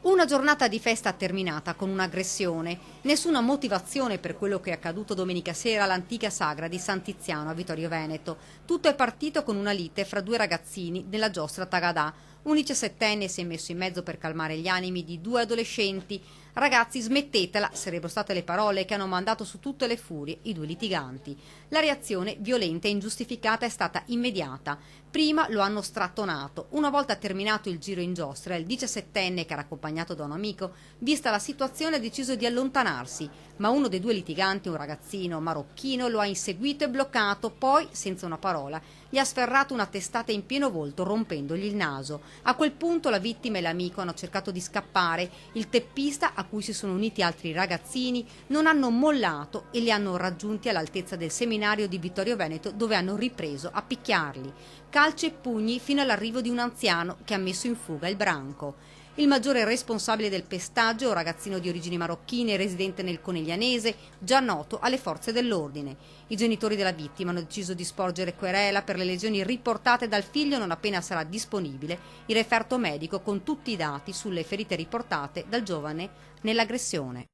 Una giornata di festa terminata con un'aggressione. Nessuna motivazione per quello che è accaduto domenica sera all'antica sagra di San Tiziano a Vittorio Veneto. Tutto è partito con una lite fra due ragazzini nella giostra Tagadà. Un 17enne si è messo in mezzo per calmare gli animi di due adolescenti. Ragazzi, smettetela, sarebbero state le parole che hanno mandato su tutte le furie i due litiganti. La reazione violenta e ingiustificata è stata immediata. Prima lo hanno strattonato. Una volta terminato il giro in giostra, il 17enne, che era accompagnato da un amico, vista la situazione ha deciso di allontanarsi, ma uno dei due litiganti, un ragazzino marocchino, lo ha inseguito e bloccato, poi, senza una parola, gli ha sferrato una testata in pieno volto, rompendogli il naso. A quel punto la vittima e l'amico hanno cercato di scappare. Il teppista, a cui si sono uniti altri ragazzini, non hanno mollato e li hanno raggiunti all'altezza del seminario di Vittorio Veneto, dove hanno ripreso a picchiarli. Calci e pugni fino all'arrivo di un anziano che ha messo in fuga il branco. Il maggiore responsabile del pestaggio, un ragazzino di origini marocchine residente nel Coneglianese, già noto alle forze dell'ordine. I genitori della vittima hanno deciso di sporgere querela per le lesioni riportate dal figlio non appena sarà disponibile il referto medico con tutti i dati sulle ferite riportate dal giovane nell'aggressione.